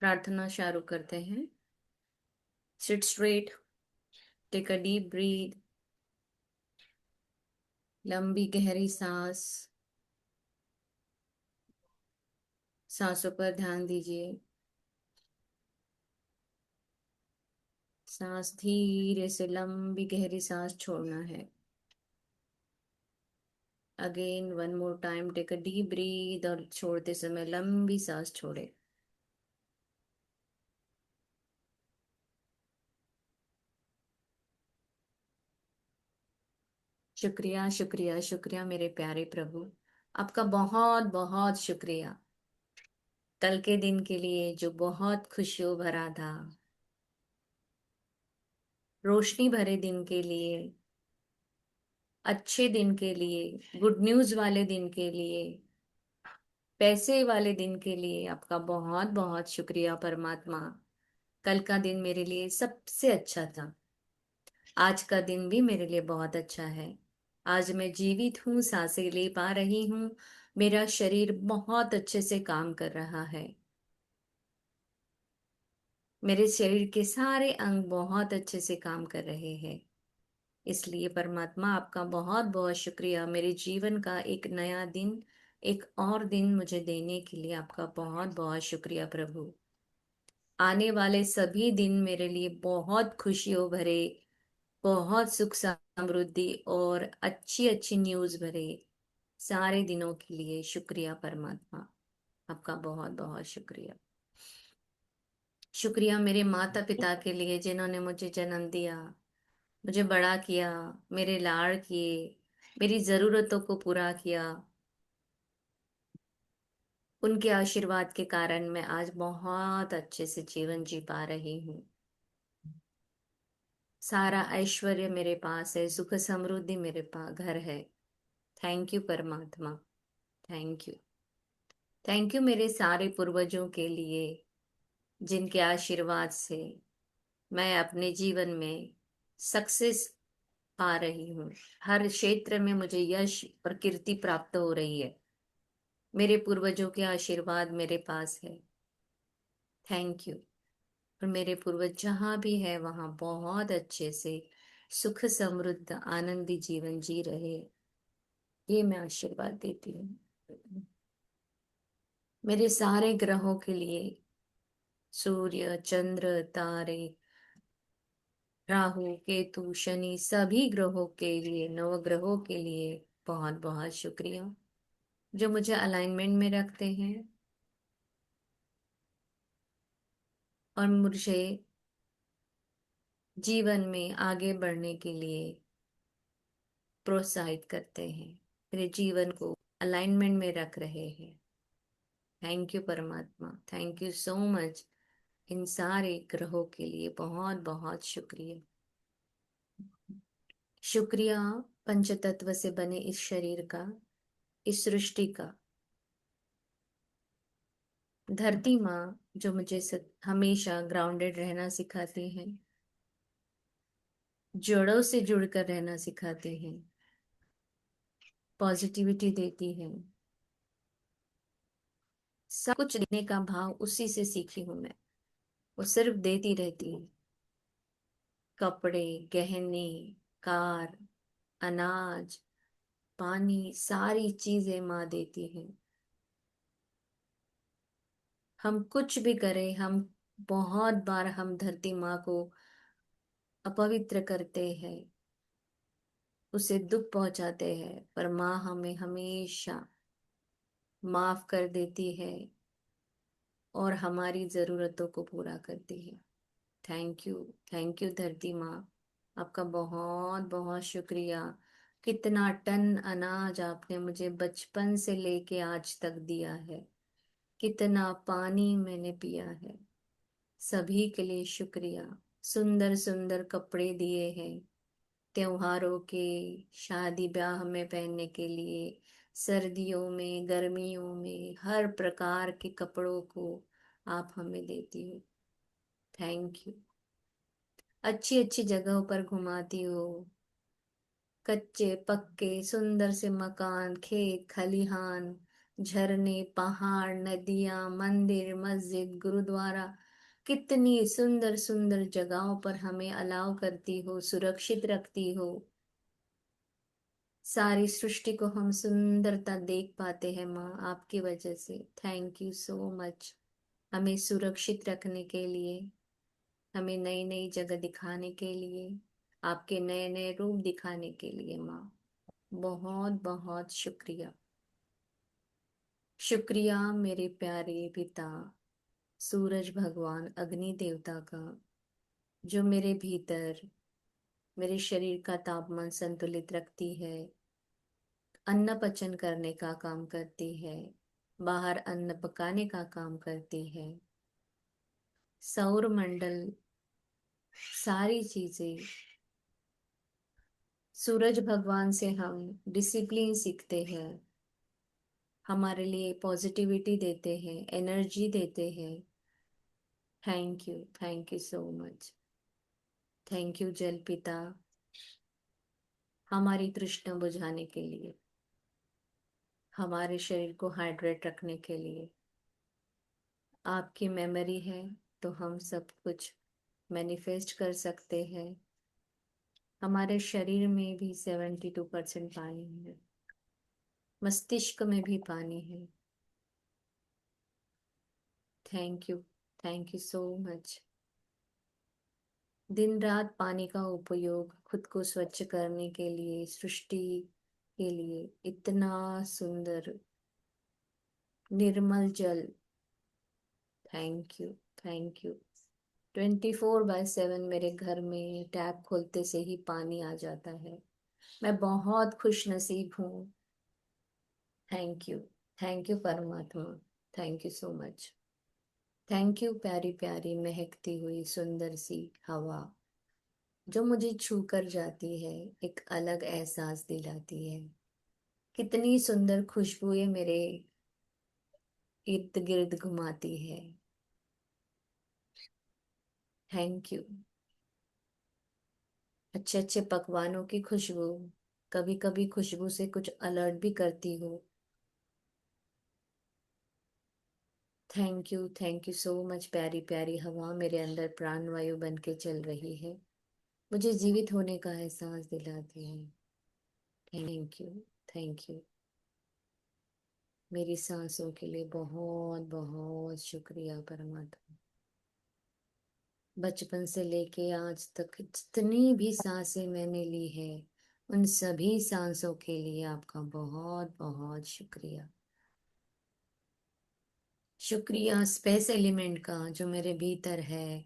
प्रार्थना शुरू करते हैं। Sit straight, take a deep breath, लंबी गहरी सांस। सांसों पर ध्यान दीजिए। सांस धीरे से लंबी गहरी सांस छोड़ना है। Again one more time, take a deep breath और छोड़ते समय लंबी सांस छोड़े। शुक्रिया शुक्रिया शुक्रिया मेरे प्यारे प्रभु। आपका बहुत बहुत शुक्रिया। कल के दिन के लिए जो बहुत खुशियों भरा था, रोशनी भरे दिन के लिए, अच्छे दिन के लिए, गुड न्यूज वाले दिन के लिए, पैसे वाले दिन के लिए आपका बहुत बहुत शुक्रिया परमात्मा। कल का दिन मेरे लिए सबसे अच्छा था। आज का दिन भी मेरे लिए बहुत अच्छा है। आज मैं जीवित हूँ, सांसें ले पा रही हूँ। मेरा शरीर बहुत अच्छे से काम कर रहा है। मेरे शरीर के सारे अंग बहुत अच्छे से काम कर रहे हैं। इसलिए परमात्मा आपका बहुत बहुत शुक्रिया। मेरे जीवन का एक नया दिन, एक और दिन मुझे देने के लिए आपका बहुत बहुत शुक्रिया प्रभु। आने वाले सभी दिन मेरे लिए बहुत खुशियों भरे, बहुत सुख समृद्धि और अच्छी अच्छी न्यूज़ भरे सारे दिनों के लिए शुक्रिया परमात्मा। आपका बहुत बहुत शुक्रिया। शुक्रिया मेरे माता पिता के लिए जिन्होंने मुझे जन्म दिया, मुझे बड़ा किया, मेरे लाड़ किए, मेरी जरूरतों को पूरा किया। उनके आशीर्वाद के कारण मैं आज बहुत अच्छे से जीवन जी पा रही हूँ। सारा ऐश्वर्य मेरे पास है, सुख समृद्धि मेरे पास घर है। थैंक यू परमात्मा। Thank you. थैंक यू मेरे सारे पूर्वजों के लिए, जिनके आशीर्वाद से मैं अपने जीवन में सक्सेस पा रही हूँ। हर क्षेत्र में मुझे यश और कीर्ति प्राप्त हो रही है। मेरे पूर्वजों के आशीर्वाद मेरे पास है। Thank you. और मेरे पूर्वज जहाँ भी है वहाँ बहुत अच्छे से सुख समृद्ध आनंदी जीवन जी रहे, ये मैं आशीर्वाद देती हूँ। मेरे सारे ग्रहों के लिए, सूर्य चंद्र तारे, राहु केतु शनि, सभी ग्रहों के लिए, नवग्रहों के लिए बहुत बहुत शुक्रिया जो मुझे अलाइनमेंट में रखते हैं और मुझे जीवन में आगे बढ़ने के लिए प्रोत्साहित करते हैं, मेरे जीवन को अलाइनमेंट में रख रहे हैं। थैंक यू परमात्मा। Thank you so much. इन सारे ग्रहों के लिए बहुत बहुत शुक्रिया। शुक्रिया पंचतत्व से बने इस शरीर का, इस सृष्टि का, धरती माँ जो मुझे हमेशा ग्राउंडेड रहना सिखाते हैं, जड़ों से जुड़कर रहना सिखाते हैं, पॉजिटिविटी देती है। सब कुछ देने का भाव उसी से सीखी हूं मैं। वो सिर्फ देती रहती है। कपड़े, गहने, कार, अनाज, पानी, सारी चीजें माँ देती है। हम कुछ भी करें, हम बहुत बार हम धरती माँ को अपवित्र करते हैं, उसे दुख पहुंचाते हैं, पर माँ हमें हमेशा माफ कर देती है और हमारी जरूरतों को पूरा करती है। Thank you. थैंक यू धरती माँ। आपका बहुत बहुत शुक्रिया। कितना टन अनाज आपने मुझे बचपन से लेके आज तक दिया है, कितना पानी मैंने पिया है, सभी के लिए शुक्रिया। सुंदर सुंदर कपड़े दिए हैं त्योहारों के, शादी ब्याह में पहनने के लिए, सर्दियों में गर्मियों में हर प्रकार के कपड़ों को आप हमें देती हो। Thank you. अच्छी अच्छी जगहों पर घुमाती हो, कच्चे पक्के सुंदर से मकान, खेत खलिहान, झरने, पहाड़, नदियां, मंदिर, मस्जिद, गुरुद्वारा, कितनी सुंदर सुंदर जगहों पर हमें अलाव करती हो, सुरक्षित रखती हो। सारी सृष्टि को हम सुंदरता देख पाते हैं माँ, आपकी वजह से। थैंक यू सो मच, हमें सुरक्षित रखने के लिए, हमें नई नई जगह दिखाने के लिए, आपके नए नए रूप दिखाने के लिए माँ। बहुत बहुत शुक्रिया। शुक्रिया मेरे प्यारे पिता सूरज भगवान अग्नि देवता का, जो मेरे भीतर मेरे शरीर का तापमान संतुलित रखती है, अन्न पचन करने का काम करती है, बाहर अन्न पकाने का काम करती है। सौर मंडल, सारी चीजें, सूरज भगवान से हम डिसिप्लिन सीखते हैं, हमारे लिए पॉजिटिविटी देते हैं, एनर्जी देते हैं। Thank you so much. Thank you जल पिता, हमारी तृष्णा बुझाने के लिए, हमारे शरीर को हाइड्रेट रखने के लिए। आपकी मेमोरी है तो हम सब कुछ मैनिफेस्ट कर सकते हैं। हमारे शरीर में भी 72% पानी है, मस्तिष्क में भी पानी है। Thank you, thank you so much. दिन रात पानी का उपयोग खुद को स्वच्छ करने के लिए, सृष्टि के लिए, इतना सुंदर निर्मल जल। Thank you, thank you. 24/7 मेरे घर में टैप खोलते से ही पानी आ जाता है। मैं बहुत खुश नसीब हूँ। थैंक यू, थैंक यू परमात्मा। Thank you so much. Thank you प्यारी प्यारी महकती हुई सुंदर सी हवा, जो मुझे छू कर जाती है, एक अलग एहसास दिलाती है। कितनी सुंदर खुशबुएं मेरे इर्द गिर्द घुमाती है। Thank you. अच्छे अच्छे पकवानों की खुशबू, कभी कभी खुशबू से कुछ अलर्ट भी करती हो। थैंक यू सो मच प्यारी प्यारी हवा, मेरे अंदर प्राणवायु बन के चल रही है, मुझे जीवित होने का एहसास दिलाती है। Thank you, thank you. मेरी सांसों के लिए बहुत बहुत शुक्रिया परमात्मा। बचपन से लेके आज तक जितनी भी सांसें मैंने ली है, उन सभी सांसों के लिए आपका बहुत बहुत शुक्रिया। शुक्रिया स्पेस एलिमेंट का, जो मेरे भीतर है,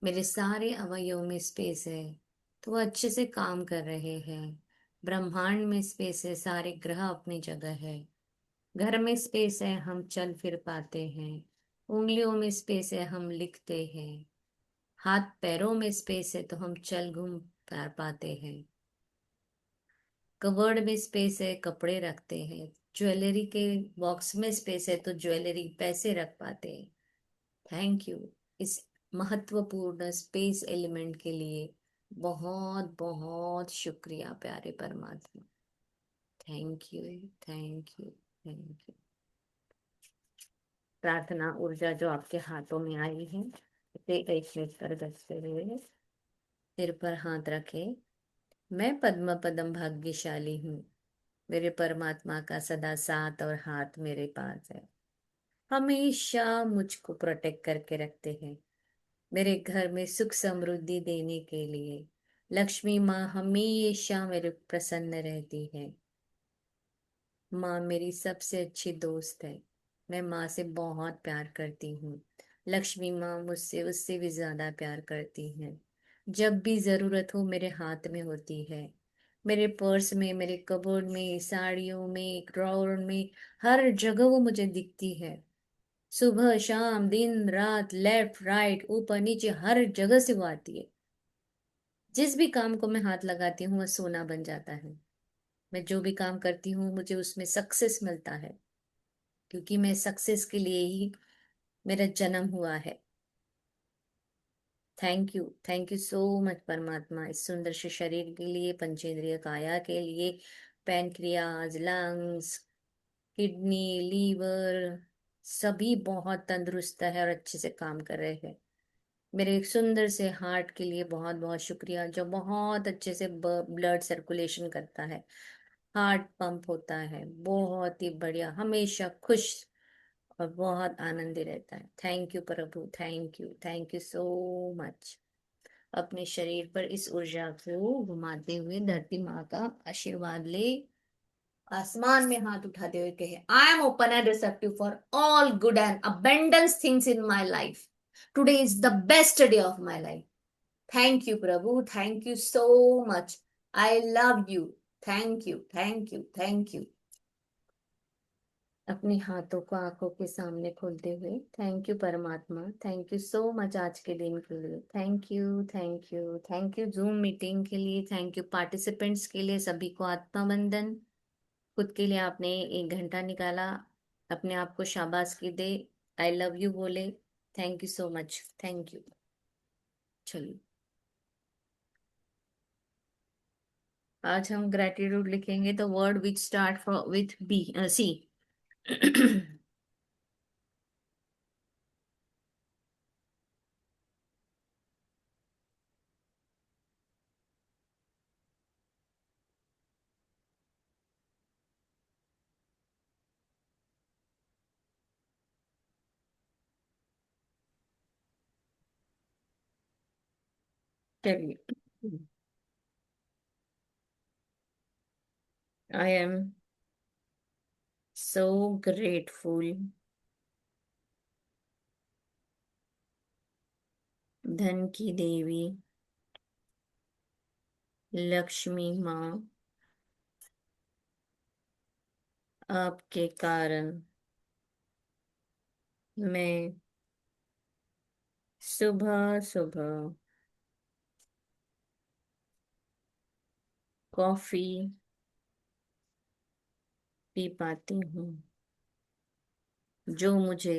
मेरे सारे अवयव में स्पेस है तो वो अच्छे से काम कर रहे हैं। ब्रह्मांड में स्पेस है, सारे ग्रह अपनी जगह है। घर में स्पेस है, हम चल फिर पाते हैं। उंगलियों में स्पेस है, हम लिखते हैं। हाथ पैरों में स्पेस है तो हम चल घूम फिर पाते हैं। कवर्ड में स्पेस है, कपड़े रखते हैं। ज्वेलरी के बॉक्स में स्पेस है तो ज्वेलरी पैसे रख पाते हैं। थैंक यू इस महत्वपूर्ण स्पेस एलिमेंट के लिए। बहुत बहुत शुक्रिया प्यारे परमात्मा। Thank you, thank you, thank you. प्रार्थना ऊर्जा जो आपके हाथों में आई है, इसे एक मिनट पर रखते हुए सिर पर हाथ रखे। मैं पद्म पदम भाग्यशाली हूँ, मेरे परमात्मा का सदा साथ और हाथ मेरे पास है, हमेशा मुझको प्रोटेक्ट करके रखते हैं। मेरे घर में सुख समृद्धि देने के लिए लक्ष्मी माँ हमेशा मेरे प्रसन्न रहती है। माँ मेरी सबसे अच्छी दोस्त है, मैं माँ से बहुत प्यार करती हूँ। लक्ष्मी माँ मुझसे उससे भी ज्यादा प्यार करती है। जब भी जरूरत हो मेरे हाथ में होती है, मेरे पर्स में, मेरे कबोर्ड में, साड़ियों में, ड्रॉर में, हर जगह वो मुझे दिखती है। सुबह शाम दिन रात, लेफ्ट राइट ऊपर नीचे, हर जगह से वो आती है। जिस भी काम को मैं हाथ लगाती हूँ वह सोना बन जाता है। मैं जो भी काम करती हूँ मुझे उसमें सक्सेस मिलता है, क्योंकि मैं सक्सेस के लिए ही मेरा जन्म हुआ है। थैंक यू सो मच परमात्मा, इस सुंदर से शरीर के लिए, पंचेंद्रिय काया के लिए, पैनक्रियाज, लंग्स किडनी, लीवर सभी बहुत तंदुरुस्त है और अच्छे से काम कर रहे हैं। मेरे एक सुंदर से हार्ट के लिए बहुत बहुत शुक्रिया, जो बहुत अच्छे से ब्लड सर्कुलेशन करता है, हार्ट पंप होता है, बहुत ही बढ़िया, हमेशा खुश और बहुत आनंदी रहता है। Thank you Prabhu, thank you so much. अपने शरीर पर इस ऊर्जा को घुमाते हुए धरती माँ का आशीर्वाद ले, आसमान में हाथ उठाते हुए कहे, I am open and receptive for all good and abundance things in my life. Today is the best day of my life. Thank you Prabhu, thank you so much. I love you. Thank you. अपने हाथों को आंखों के सामने खोलते हुए, thank you परमात्मा, thank you so much आज के दिन के लिए। थैंक यू जूम मीटिंग के लिए, थैंक यू पार्टिसिपेंट्स के लिए, सभी को आत्मा वंदन। खुद के लिए आपने 1 घंटा निकाला, अपने आप को शाबाश दे, आई लव यू बोले। Thank you so much, thank you. चलिए, आज हम ग्रेटिट्यूड लिखेंगे, तो word which start with B, C. चलिए, आई एम सो ग्रेटफुल, धन की देवी लक्ष्मी माँ, आपके कारण मैं सुबह सुबह कॉफी पी पाती हूँ, जो मुझे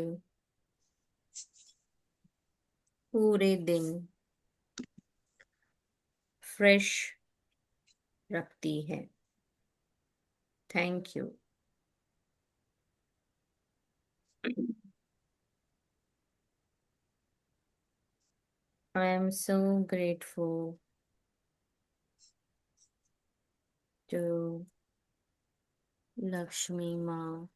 पूरे दिन फ्रेश रखती है। Thank you. I am so grateful to Lakshmi माँ।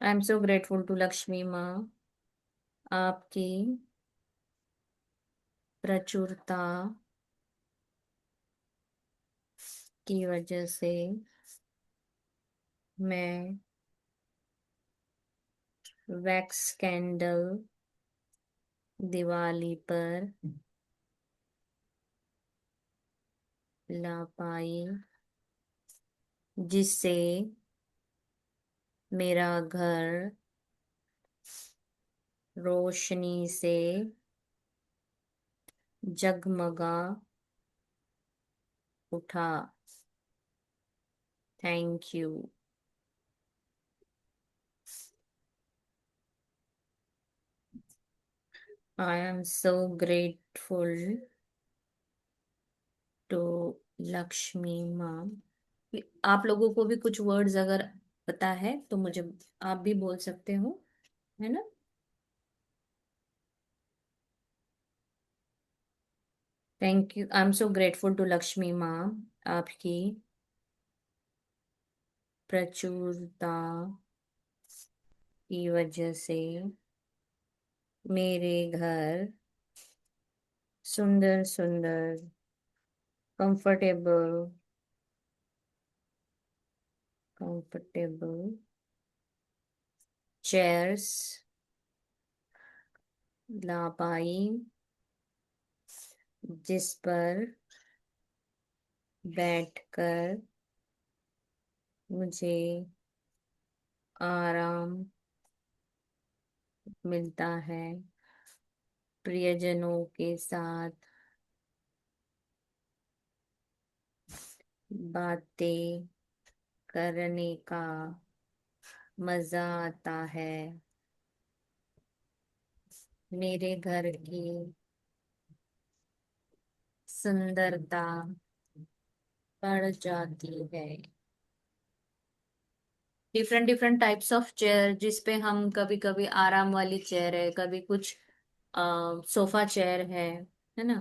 I am so grateful to Lakshmi माँ, आपकी प्रचुरता की वजह से मैं वैक्स कैंडल दिवाली पर ला पाई, जिससे मेरा घर रोशनी से जगमगा उठा। Thank you. I am so grateful to Lakshmi माँ। आप लोगों को भी कुछ वर्ड्स अगर पता है तो मुझे आप भी बोल सकते हो, है ना। Thank you, I am so grateful to Lakshmi माँ, आपकी प्रचुरता की वजह से मेरे घर सुंदर सुंदर कंफर्टेबल कंफर्टेबल चेयर्स ला पाई, जिस पर बैठकर मुझे आराम मिलता है, प्रियजनों के साथ बातें करने का मजा आता है, मेरे घर की सुंदरता बढ़ जाती है। Different different types of chair, जिसपे हम कभी कभी आराम वाली चेयर है, कभी कुछ सोफा चेयर है ना,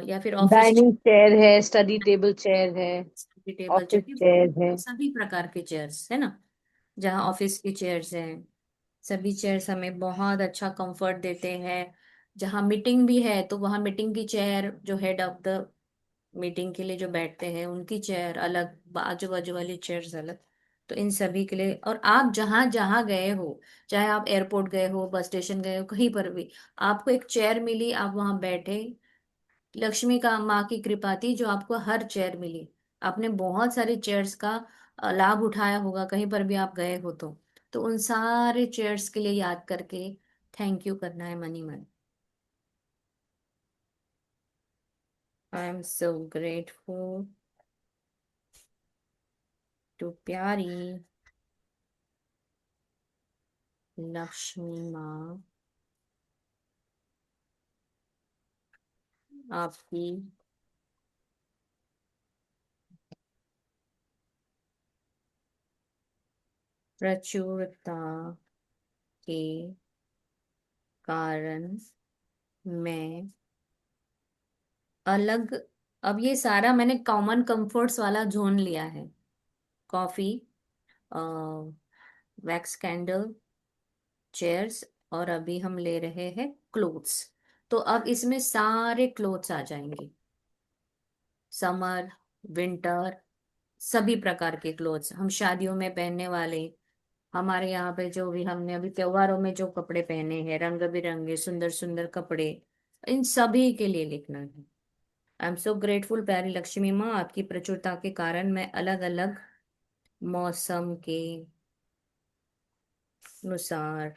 या फिर ऑफिस डाइनिंग चेयर है, स्टडी टेबल चेयर है, टेबल ऑफिस चेयर, चेयर है। सभी प्रकार के चेयर्स है ना। जहाँ ऑफिस की चेयर्स हैं, सभी चेयर्स हमें बहुत अच्छा कंफर्ट देते हैं। जहाँ मीटिंग भी है तो वहाँ मीटिंग की चेयर, जो हेड ऑफ द मीटिंग के लिए जो बैठते हैं उनकी चेयर अलग, बाजू बाजू वाली चेयर्स अलग। तो इन सभी के लिए, और आप जहां जहां गए हो, चाहे आप एयरपोर्ट गए हो, बस स्टेशन गए हो, कहीं पर भी आपको एक चेयर मिली, आप वहां बैठे, लक्ष्मी का माँ की कृपा थी जो आपको हर चेयर मिली। आपने बहुत सारी चेयर्स का लाभ उठाया होगा, कहीं पर भी आप गए हो तो उन सारे चेयर्स के लिए याद करके थैंक यू करना है मनी मन। I am so grateful to प्यारी लक्ष्मी माँ, आपकी प्रचुरता के कारण मैं अलग, अब ये सारा मैंने कॉमन कंफर्ट्स वाला जोन लिया है। कॉफी, वैक्स कैंडल, चेयर्स, और अभी हम ले रहे हैं क्लोथ्स। तो अब इसमें सारे क्लोथ्स आ जाएंगे, समर, विंटर, सभी प्रकार के क्लोथ्स, हम शादियों में पहनने वाले, हमारे यहाँ पे जो भी हमने अभी त्योहारों में जो कपड़े पहने हैं, रंग बिरंगे सुंदर सुंदर कपड़े, इन सभी के लिए लिखना है। आई एम सो ग्रेटफुल प्यारी लक्ष्मी माँ, आपकी प्रचुरता के कारण मैं अलग अलग मौसम के अनुसार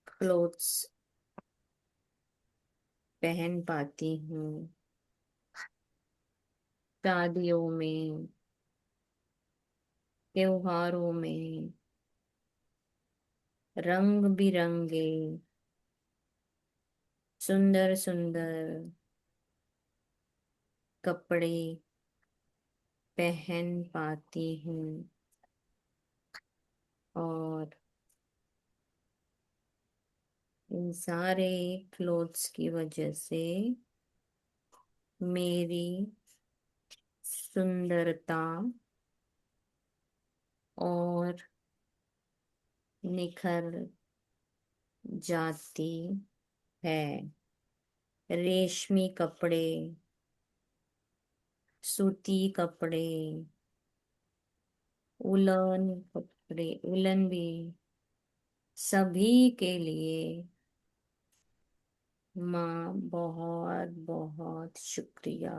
क्लोथ्स पहन पाती हूँ। शादियों में, त्योहारों में, रंग बिरंगे सुंदर सुंदर कपड़े पहन पाती हूँ। और इन सारे क्लोथ्स की वजह से मेरी सुंदरता और निखर जाती है। रेशमी कपड़े, सूती कपड़े, उलन कपड़े, उलन भी, सभी के लिए माँ बहुत बहुत शुक्रिया।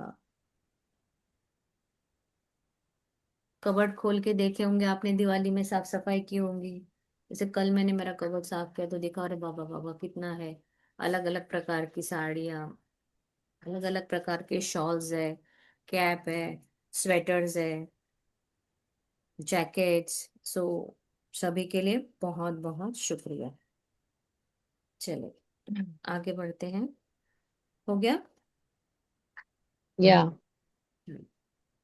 कबर्ड खोल के देखे होंगे आपने, दिवाली में साफ सफाई की होंगी। जैसे कल मैंने मेरा कबर्ड साफ किया तो देखा, अरे बाबा बाबा कितना है, अलग अलग प्रकार की साड़ियाँ, अलग अलग प्रकार के शॉल्स है, कैप है, स्वेटर्स है, जैकेट्स। सो सभी के लिए बहुत बहुत शुक्रिया। चलो आगे बढ़ते हैं। हो गया। या।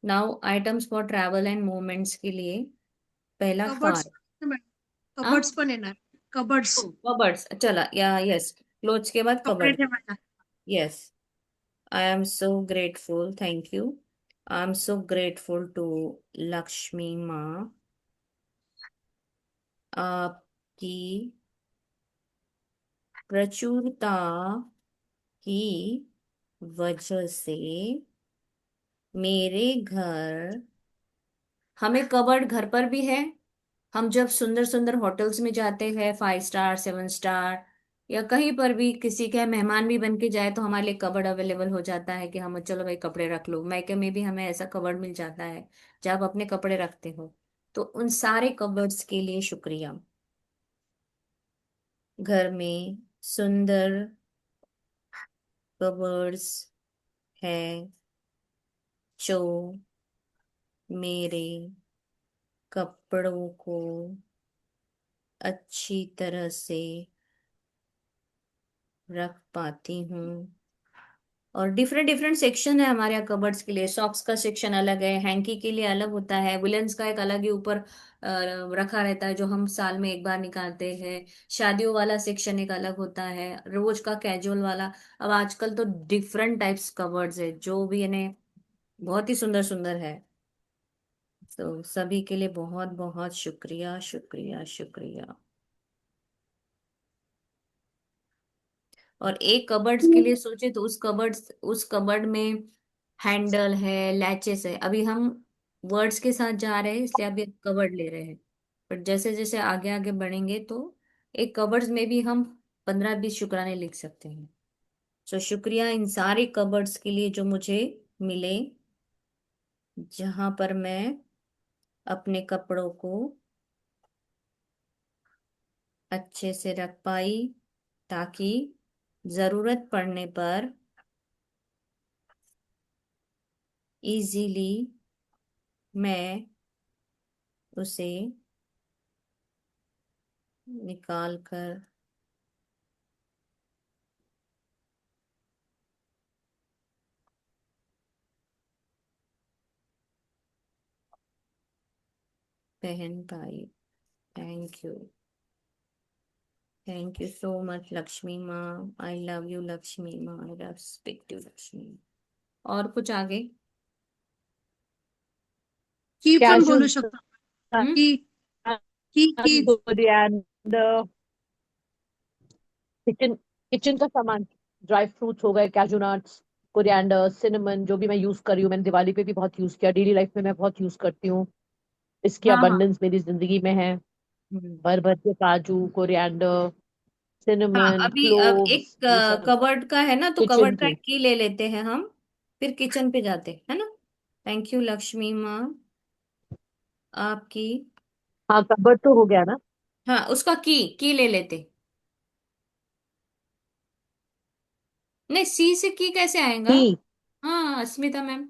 Now items for travel and movements के लिए, पहला कबर्ड्स कार। आ कबर्ड्स पण येणार. कबर्ड्स कबर्ड्स चला, या यस, क्लोथ्स के बाद कपडे कबर्ड। ठेवायला. Yes, I am so grateful, thank you. I am so grateful to Lakshmi माँ, आपकी प्रचुरता की वजह से मेरे घर, हमें कबर्ड घर पर भी है। हम जब सुंदर सुंदर होटल्स में जाते हैं, 5 स्टार 7 स्टार, या कहीं पर भी किसी के मेहमान भी बन के जाए तो हमारे लिए कबर्ड अवेलेबल हो जाता है कि हम चलो भाई कपड़े रख लो। मायके में भी हमें ऐसा कबर्ड मिल जाता है जब आप अपने कपड़े रखते हो। तो उन सारे कबर्ड्स के लिए शुक्रिया। घर में सुंदर कबर्ड्स है जो मेरे कपड़ों को अच्छी तरह से रख पाती हूँ। और डिफरेंट डिफरेंट सेक्शन है हमारे यहाँ कबर्ड्स के लिए। सॉक्स का सेक्शन अलग है, हैंकी के लिए अलग होता है, वुलेंस का एक अलग ही ऊपर रखा रहता है जो हम साल में एक बार निकालते हैं। शादियों वाला सेक्शन एक अलग होता है, रोज का कैजुअल वाला। अब आजकल तो डिफरेंट टाइप्स कबर्ड्स है जो भी इन्हें बहुत ही सुंदर सुंदर है। तो सभी के लिए बहुत बहुत शुक्रिया शुक्रिया शुक्रिया। और एक कबर्ड्स के लिए सोचे तो उस कबर्ड में हैंडल है, लैचेस है। अभी हम वर्ड्स के साथ जा रहे हैं इसलिए अभी कबर्ड ले रहे हैं। पर जैसे जैसे आगे आगे बढ़ेंगे तो एक कबर्ड्स में भी हम 15-20 शुक्राने लिख सकते हैं। तो शुक्रिया इन सारे कबर्ड्स के लिए जो मुझे मिले, जहां पर मैं अपने कपड़ों को अच्छे से रख पाई, ताकि जरूरत पड़ने पर इजीली मैं उसे निकाल कर पहन पाई। Thank you, thank you so much Lakshmi माँ। आई लव यू लक्ष्मी माँ, आई रेस्पेक्ट यू लक्ष्मी। और कुछ आगे? की पण Cashew बोलू शकतो. हम्म। की की coriander, किचन किचन का सामान, ड्राई फ्रूट्स हो गए, कैशू नट्स, कोरिएंडर, सिनेमन, जो भी मैं यूज कर रही हूँ, मैंने दिवाली पे भी बहुत यूज किया, डेली लाइफ में मैं बहुत यूज करती हूँ। इसकी हाँ हाँ। अबंडेंस मेरी जिंदगी में है। हम्म। भर भर के काजू, कोरिएंडर, हाँ, सिनेमन, अभी अब एक क्लोव्स, ये सब कबर्ड का है ना, तो किचन कबर्ड का की। एक की ले लेते हैं हम, फिर किचन पे जाते हैं, है ना। थैंक यू लक्ष्मी माँ आपकी। हाँ, कबर्ड तो हो गया ना। हाँ, उसका की ले लेते। नहीं, सी से की कैसे आएगा? की, हाँ अस्मिता मैम,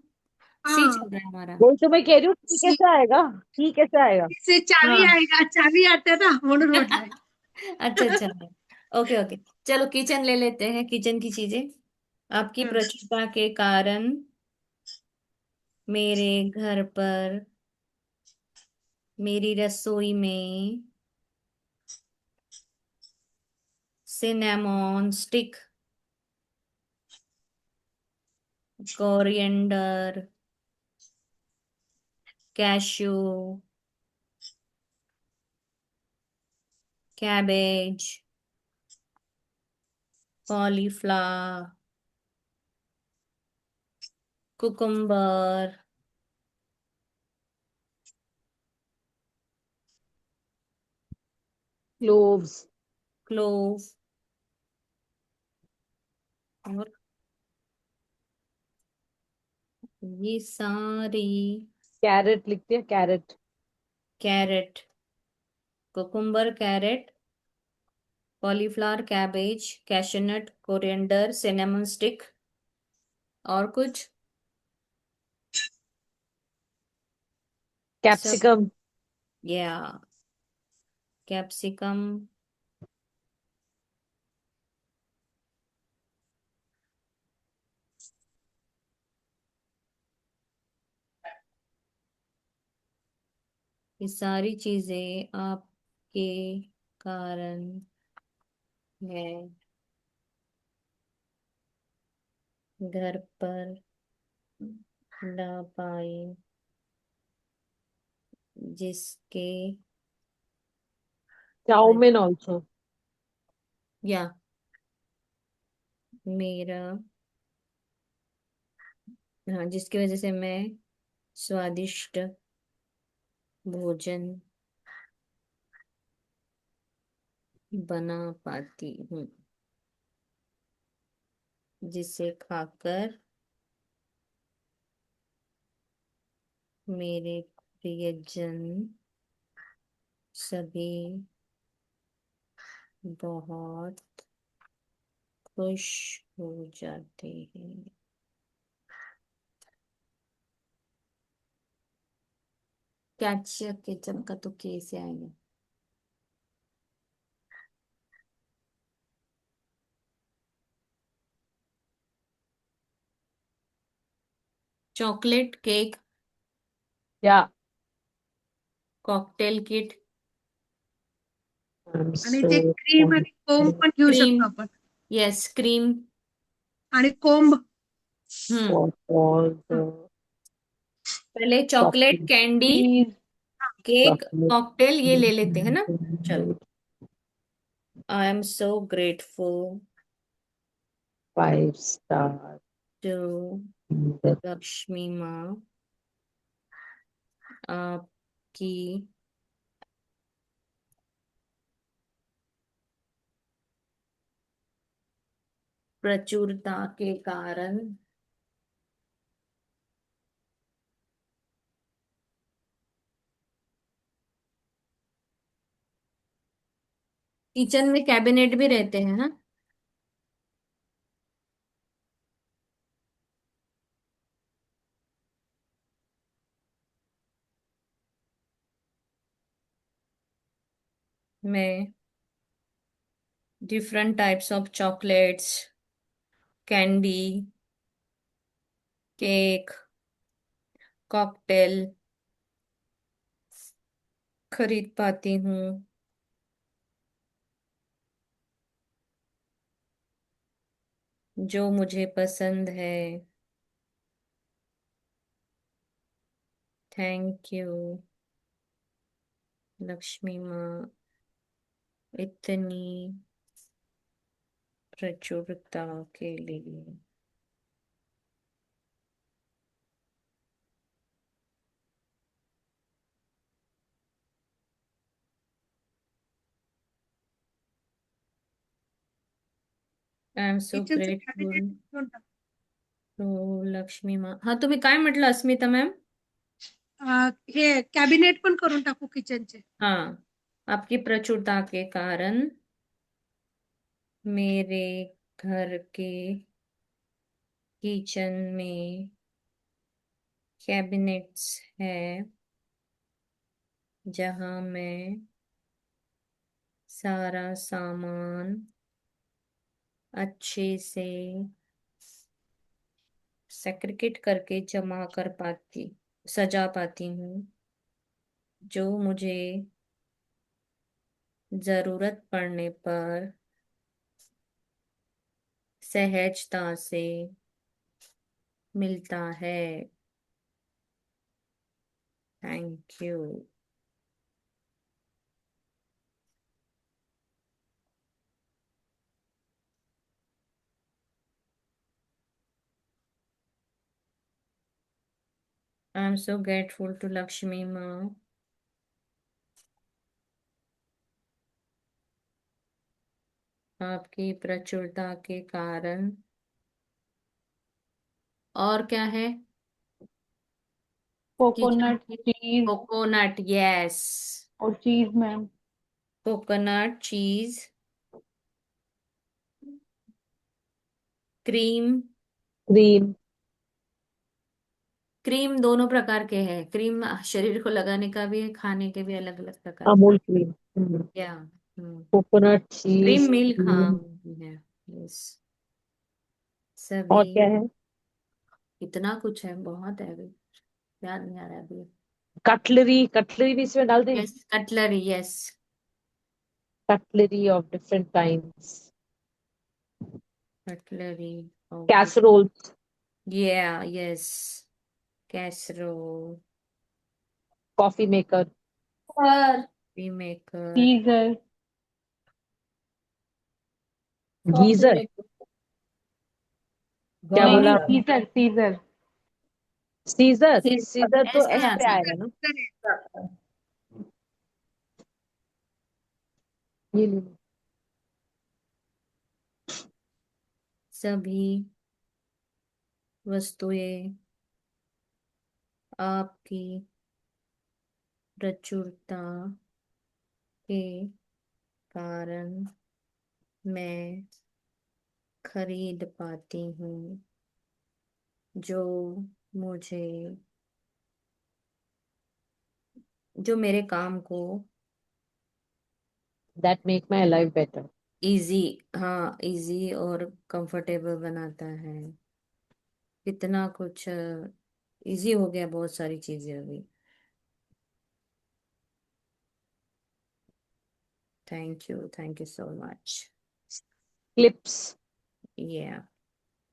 सी हाँ. चल रहा है हमारा। वही तो मैं कह रही हूँ, की सी कैसे आएगा? की कैसे आएगा? से चावी हाँ। आएगा, चावी आता ना म्हणून म्हटलंय. अच्छा अच्छा। Okay okay. चलो किचन ले लेते हैं, किचन की चीजें। आपकी हं. प्रचुरता के कारण मेरे घर पर, मेरी रसोई में cinnamon stick, coriander, cashew, cabbage, cauliflower, cucumber, cloves, clove, और ये सारी, कैरेट लिखते हैं, carrot. Carrot, cucumber, carrot, cauliflower, cabbage, cashew nut, coriander, cinnamon stick, और कुछ सब। कैप्सिकम। या कैप्सिकम, ये सारी चीजें आपके कारण है घर पर ला पाई, जिसके चाउमीन ऑल्सो। या मेरा, हाँ, जिसकी वजह से मैं स्वादिष्ट भोजन बना पाती हूँ, जिसे खाकर मेरे प्रियजन सभी बहुत खुश हो जाते हैं। कैचअप केचप का तो कैसे आएगा? चॉकलेट केक, या कॉकटेल किट, आई एम आणि सो ते क्रीम आणि कोंब पण घेऊ क्रीम, शकतो आपण. Yes cream. आणि कोंब. हम्म. फॉर ऑल द पहले chocolate, chocolate candy, cheese, cake, chocolate cocktail ये ले लेते हैं ना. चलो. I am so grateful 5 star to Lakshmi माँ, आपकी प्रचुरता के कारण किचन में कैबिनेट भी रहते हैं ना. में different types of chocolates, candy, cake, cocktail खरीद पाती हूँ जो मुझे पसंद है. थैंक यू लक्ष्मी माँ, इतनी प्रचुरता के लिए. I am so किचनचं grateful cabinet करून टाकू. टू लक्ष्मी माँ. हाँ तुम्ही काय म्हटलं अस्मिता मॅम? हे कॅबिनेट पण करून टाकू किचनचे. हाँ, आपकी प्रचुरता के कारण मेरे घर के किचन में कैबिनेट्स है जहाँ मैं सारा सामान अच्छे से सेग्रीगेट करके जमा कर पाती, सजा पाती हूँ जो मुझे जरूरत पड़ने पर सहजता से मिलता है. Thank you. I am so grateful to Lakshmi माँ, आपकी प्रचुरता के कारण. और क्या है? किचन कोकोनट, की चीज कोकोनट, यस. और चीज मैम. कोकोनट, चीज, क्रीम. क्रीम क्रीम दोनों प्रकार के हैं. क्रीम शरीर को लगाने का भी है, खाने के भी अलग अलग प्रकार के. अमूल क्रीम क्या? हम्म. कोकोनट क्रीम चीज मिल्क, हाँ क्रीम है. यस. और सभी. क्या है? इतना कुछ है, बहुत है अभी, याद नहीं आ रहा अभी. कटलरी कटलरी भी इसमें डाल दें? Yes cutlery, yes. Cutlery of different kinds. Cutlery of casseroles yeah, yes. Casserole, coffee maker coffee maker, scissor, coffee geyser. maker. क्या नहीं बोला नहीं, God. आपने? Scissor scissor. Scissor scissor scissor तो ऐसे एस पे आता आएगा ना? है. ये ले लो. सभी वस्तुएं आपकी प्रचुरता के कारण मैं खरीद पाती हूँ जो मुझे जो मेरे काम को that make my life better. Easy, हाँ इजी और कंफर्टेबल बनाता है। कितना कुछ इजी हो गया, बहुत सारी चीजें अभी। Thank you so much. Clips, ये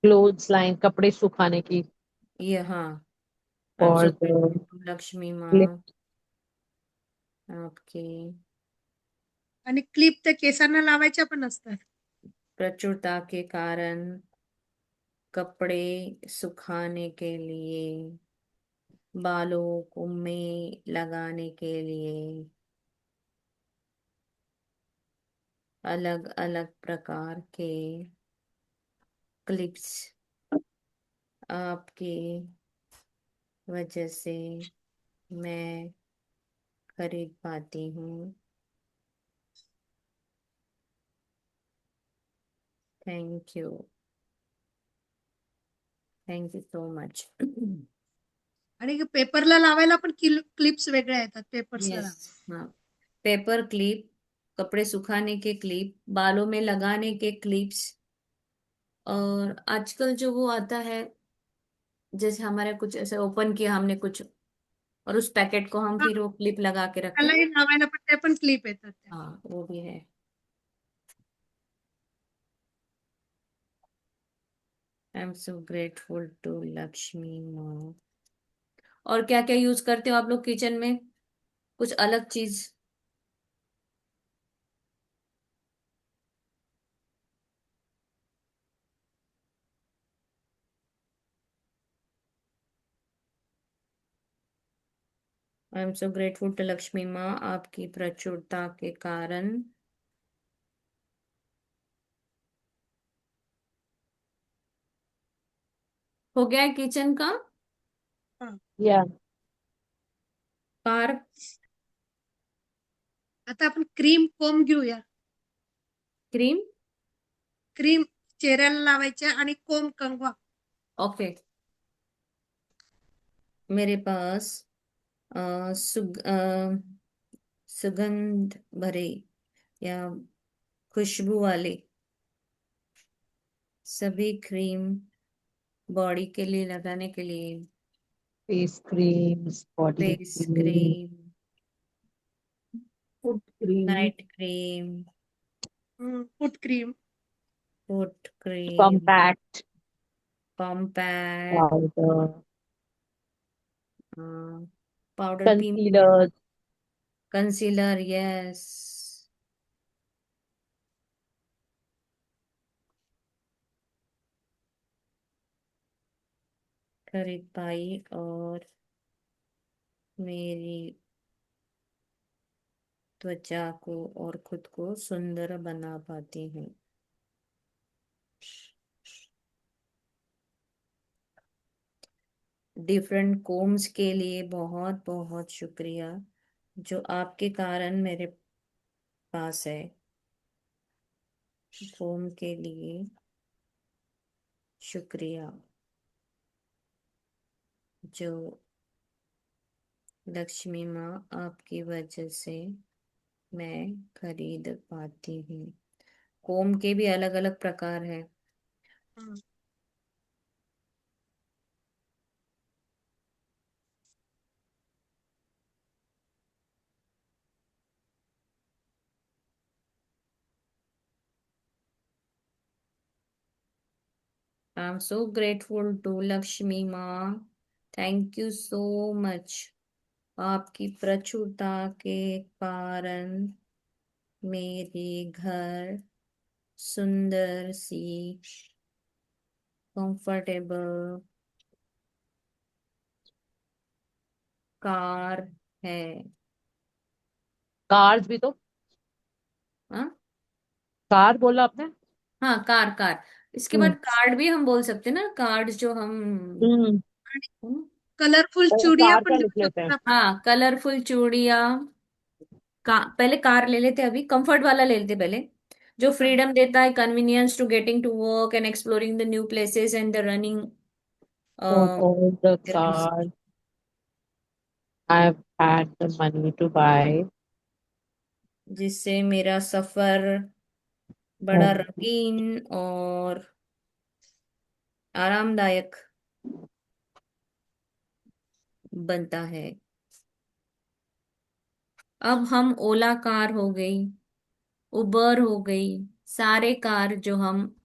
clothes line, कपड़े सुखाने की हाँ, I am so for grateful the to Lakshmi clip. माँ आपकी आणि क्लिप तर केसांना लावायच्या पण असतात. प्रचुरता के कारण, कपड़े सुखाने के लिए, बालों को में लगाने के लिए, अलग अलग प्रकार के क्लिप्स आपकी वजह से मैं खरीद पाती हूँ। Thank you, thank you so much. आणि पेपरला लावायला पण क्लिप्स वेगळ्या येतात पेपर्सला यस, लावायला. हाँ, पेपर क्लिप, कपड़े सुखाने के क्लिप, बालों में लगाने के क्लिप्स, और आजकल जो वो आता है, जैसे हमारे कुछ ऐसे ओपन किया हमने कुछ, और उस पैकेट को हम हां, फिर वो क्लिप लगा के रखते हैं त्यालाही ना। लावायला पण त्या पण क्लिप येतात त्या. हाँ, वो भी है। I am so grateful to Lakshmi माँ। और क्या क्या यूज करते हो आप लोग किचन में, कुछ अलग चीज? I am so grateful to Lakshmi माँ आपकी प्रचुरता के कारण, हो गया है किचन का। हां. Yeah. कार, आता आपण क्रीम कोंब घेऊया. क्रीम, क्रीम चेहऱ्याला लावायच्या आणि कोंब कंगवा. ओके। मेरे पास सुगंध भरे या खुशबू वाले सभी क्रीम बॉडी के लिए लगाने के लिए, Face creams, body face cream, cream, foot cream, night cream, foot cream. Foot cream, compact compact, powder, powder भी मेरे पास, concealer, कंसीलर, यस, खरीद पाई और मेरी त्वचा को और खुद को सुंदर बना पाती हूँ। डिफरेंट कोम्स के लिए बहुत बहुत शुक्रिया, जो आपके कारण मेरे पास है। कोम के लिए शुक्रिया, जो लक्ष्मी माँ आपकी वजह से मैं खरीद पाती हूँ। कोम के भी अलग अलग प्रकार है। हं. I am so grateful to Lakshmi माँ, थैंक यू सो मच। आपकी प्रचुरता के कारण मेरे घर सुंदर सी, कंफर्टेबल कार है। cars भी तो हाँ, कार बोला आपने. हाँ, कार कार, इसके हम्म. बाद कार्ड भी हम बोल सकते हैं ना, कार्ड जो हम, हम्म. आणि हम्म, कलरफुल और चुडिया कार पण क्या घेऊ लिख लेते शकतो हैं. आपण. हाँ, कलरफुल चूड़िया, पहले कार ले लेते, अभी कंफर्ट वाला ले लेते पहले, जो हां. फ्रीडम देता है, convenience to getting to work and exploring the new places and the running All the cars. I've had the money to buy जिससे मेरा सफर बड़ा home. रंगीन और आरामदायक बनता है। अब हम ओला कार हो गई, उबर हो गई, सारे कार जो हम,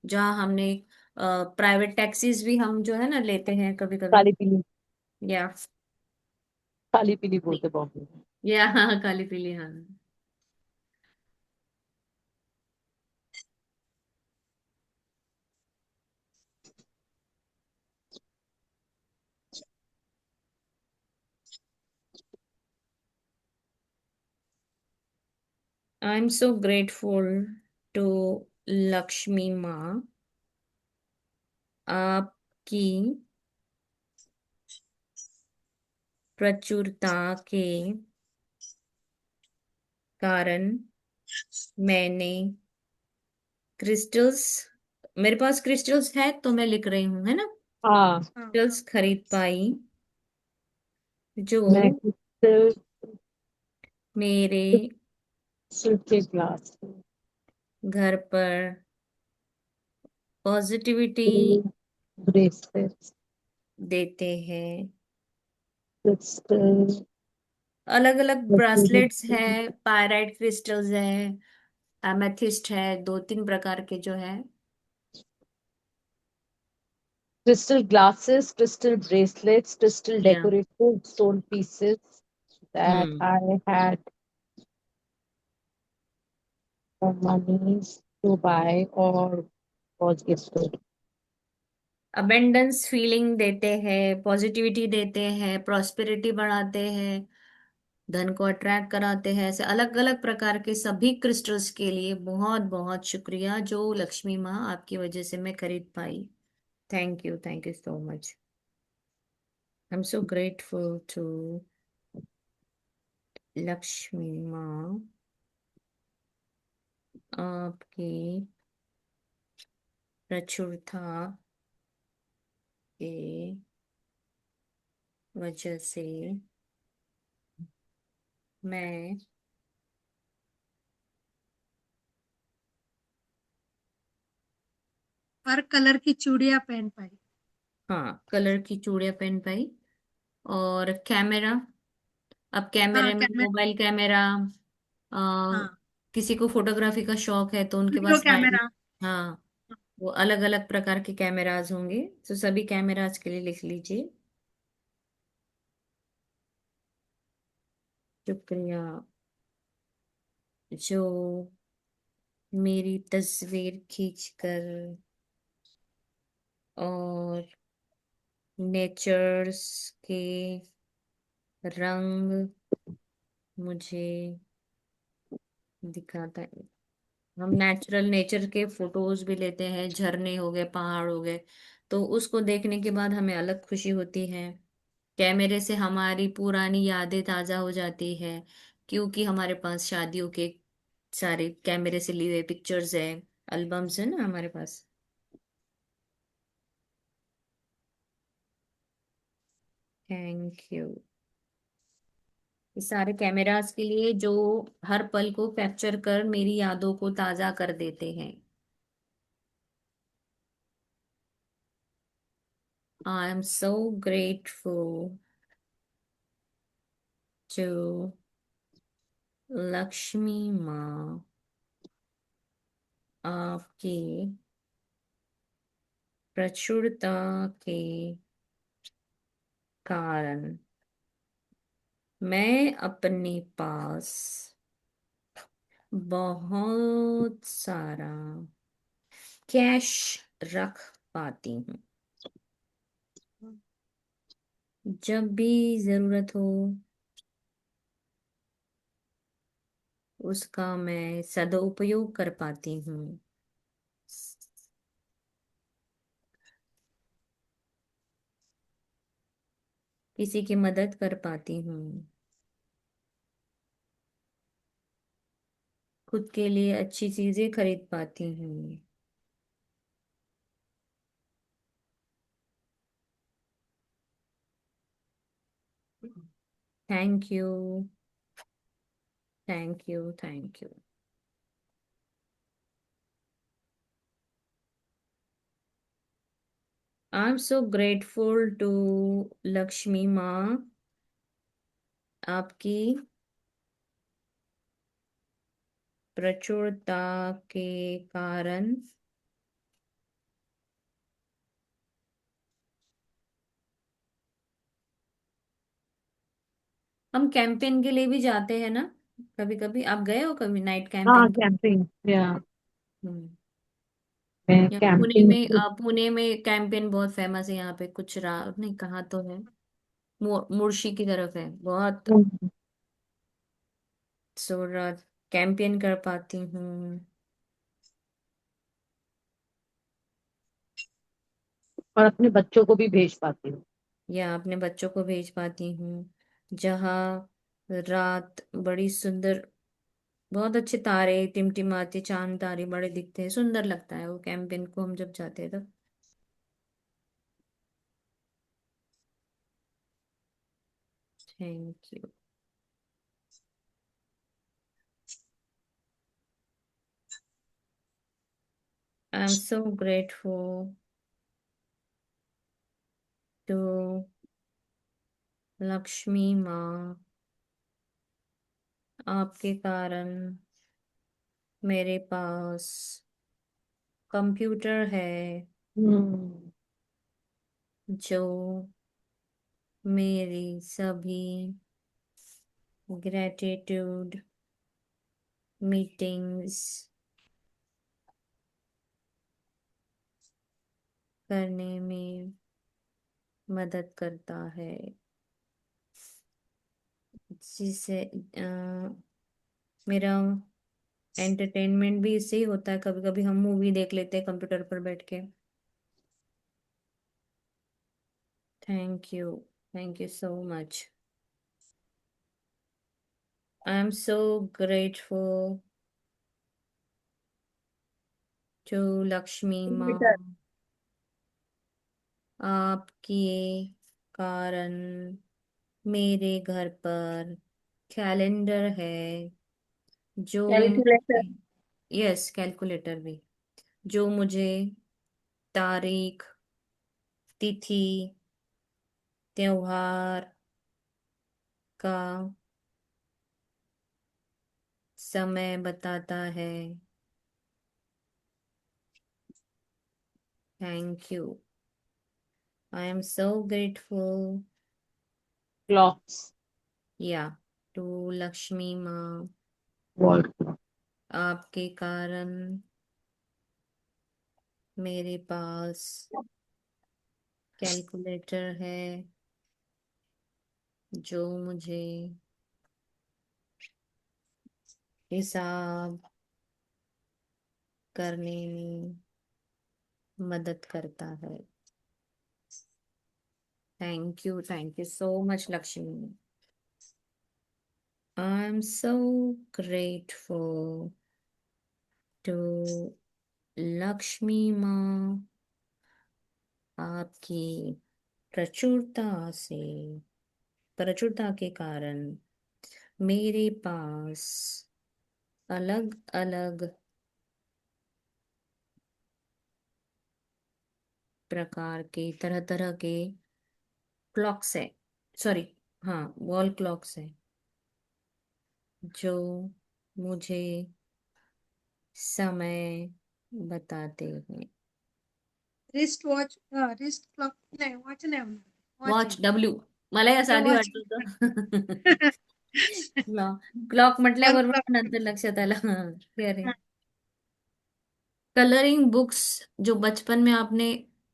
जहाँ हमने प्राइवेट टैक्सीज भी हम जो है ना लेते हैं कभी कभी। काली पीली, या काली पीली बोलते बॉम्बे में। या हाँ, काली पीली, हाँ। I am so grateful to Lakshmi माँ, आपकी प्रचुरता के कारण मैंने क्रिस्टल्स, मेरे पास क्रिस्टल्स है तो मैं लिख रही हूँ, है ना। हाँ, हाँ। क्रिस्टल्स खरीद पाई जो मैं क्रिस्टल मेरे क्रिस्टल के ग्लास घर पर पॉजिटिविटी ब्रेसलेट, देते हैं। क्रिस्टल अलग अलग ब्रासलेट्स है, पायराइट क्रिस्टल्स है, एमेथिस्ट है, दो तीन प्रकार के जो है। crystal glasses, crystal bracelets, crystal या decorative stone pieces that hmm I had the money to buy or was gifted. Abundance feeling देते हैं, पॉजिटिविटी देते हैं, प्रॉस्पेरिटी बढ़ाते हैं, धन को अट्रैक्ट कराते हैं। ऐसे अलग अलग प्रकार के सभी क्रिस्टल्स के लिए बहुत बहुत शुक्रिया, जो लक्ष्मी माँ आपकी वजह से मैं खरीद पाई। Thank you so much. I am so grateful to Lakshmi माँ, आपकी प्रचुरता के वजह से मैं हर कलर की चूड़ियां पहन पाई। हाँ, कलर की चूड़ियां पहन पाई। और कैमरा, अब हाँ, कैमरे में कैमरा। मोबाइल कैमरा, आ, हाँ, किसी को फोटोग्राफी का शौक है तो उनके वीडियो पास वाइड, कैमरा। हाँ, वो अलग अलग प्रकार के कैमराज होंगे। तो सभी कैमराज के लिए लिख लीजिए। शुक्रिया, जो मेरी तस्वीर खींचकर और नेचर्स के रंग मुझे दिखाता है। हम नेचुरल नेचर के फोटोज भी लेते हैं, झरने हो गए, पहाड़ हो गए, तो उसको देखने के बाद हमें अलग खुशी होती है। कैमरे से हमारी पुरानी यादें ताजा हो जाती है, क्योंकि हमारे पास शादियों के सारे कैमरे से लिए हुए पिक्चर्स है, एल्बम्स है ना हमारे पास। Thank you. ये सारे कैमरास के लिए जो हर पल को कैप्चर कर मेरी यादों को ताजा कर देते हैं। I am so grateful to Lakshmi माँ, आपकी प्रचुरता के कारण मैं अपने पास बहुत सारा कैश रख पाती हूँ। जब भी जरूरत हो उसका मैं सदुपयोग कर पाती हूँ। किसी की मदद कर पाती हूँ। खुद के लिए अच्छी चीजें खरीद पाती हूँ। Thank you, thank you, thank you. I am so grateful to Lakshmi माँ, आपकी प्रचुरता के कारण हम कैंपेन के लिए भी जाते हैं ना, कभी कभी। आप गए हो कभी नाइट हाँ, कैंपेन के? कैंपिंग या हम्म। मैं यहाँ कैंपिंग। पुणे में कैंपेन बहुत फेमस है। यहाँ पे कुछ नहीं, कहाँ तो है, मुर्शी की तरफ है बहुत। सो कैंपेन कर पाती हूँ। और अपने बच्चों को भी भेज पाती हूँ। या अपने बच्चों को भेज पाती हूँ। जहाँ रात बड़ी सुंदर, बहुत अच्छे तारे टिमटिमाते, चांद तारे बड़े दिखते हैं, सुंदर लगता है वो कैंपेन को हम जब जाते हैं तब। Thank you. I am so grateful to Lakshmi माँ, आपके कारण मेरे पास कंप्यूटर है, हम्म। जो मेरी सभी ग्रेटिट्यूड मीटिंग्स करने में मदद करता है, जिससे मेरा एंटरटेनमेंट भी इससे ही होता है। कभी कभी हम मूवी देख लेते हैं कंप्यूटर पर बैठ के। Thank you, thank you so much. I am so grateful to Lakshmi माँ, कंप्यूटर। आपके कारण मेरे घर पर कैलेंडर है, जो कैलकुलेटर। यस कैलकुलेटर भी, जो मुझे तारीख, तिथि, त्योहार का समय बताता है। Thank you. I am so grateful clocks. या टू लक्ष्मी माँ, वॉल क्लॉक। आपके कारण मेरे पास कैलकुलेटर है, जो मुझे हिसाब करने में मदद करता है। Thank you so much Lakshmi. I am so grateful to Lakshmi माँ, आपकी प्रचुरता से प्रचुरता के कारण मेरे पास अलग अलग प्रकार के, तरह तरह के क्लॉक्स है, सॉरी, हाँ वॉल क्लॉक्स है, जो मुझे समय बताते हैं। रिस्ट वॉच, रिस्ट क्लॉक नाही, वॉच नाही होणार. वॉच आहे. वॉच डब्ल्यू, मला असं तर आधी वॉच. वाटत होतं. क्लॉक, क्लॉक वॉल म्हटल्याबरोबर क्लॉक. नंतर लक्षात आलं हे अरे, कलरिंग बुक्स, जो बचपन में आपने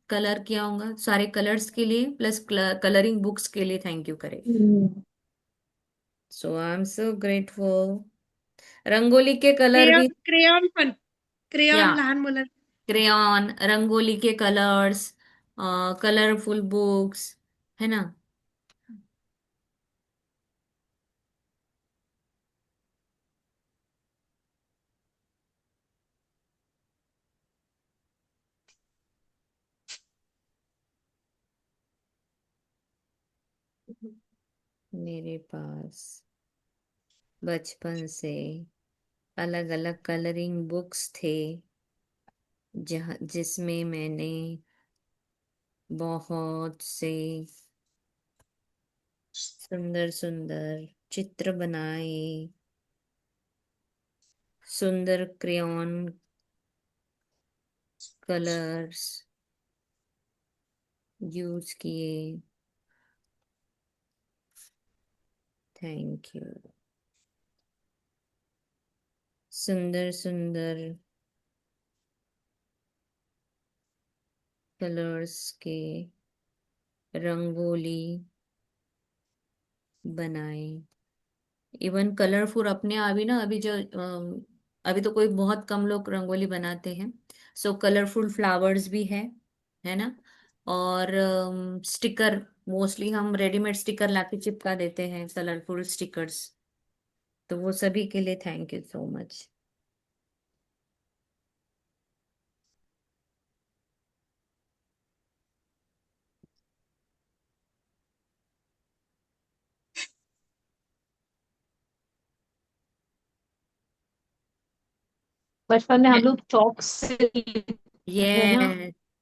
कलर किया होगा, सारे कलर्स के लिए प्लस कलरिंग बुक्स के लिए थैंक यू करे। So I am so grateful. Rangoli के कलर क्रेयॉन, भी, क्रेयॉन पण, या क्रेयॉन लहान मुलांना. क्रेयॉन, रंगोली के कलर्स, कलरफुल बुक्स, है ना। मेरे पास बचपन से अलग अलग कलरिंग बुक्स थे, जहाँ जिसमें मैंने बहुत से सुंदर सुंदर चित्र बनाए, सुंदर क्रेयॉन कलर्स यूज किए। Thank you. सुंदर सुंदर कलर्स के रंगोली बनाए। इवन कलरफुल अपने आप ही ना, अभी जो अभी तो कोई बहुत कम लोग रंगोली बनाते हैं। सो कलरफुल फ्लावर्स भी है ना। और स्टिकर, मोस्टली हम रेडीमेड स्टिकर लाके चिपका देते हैं, कलरफुल स्टिकर्स। तो वो सभी के लिए थैंक यू सो मच। बचपन में हम लोग चौक से लिखते थे ना।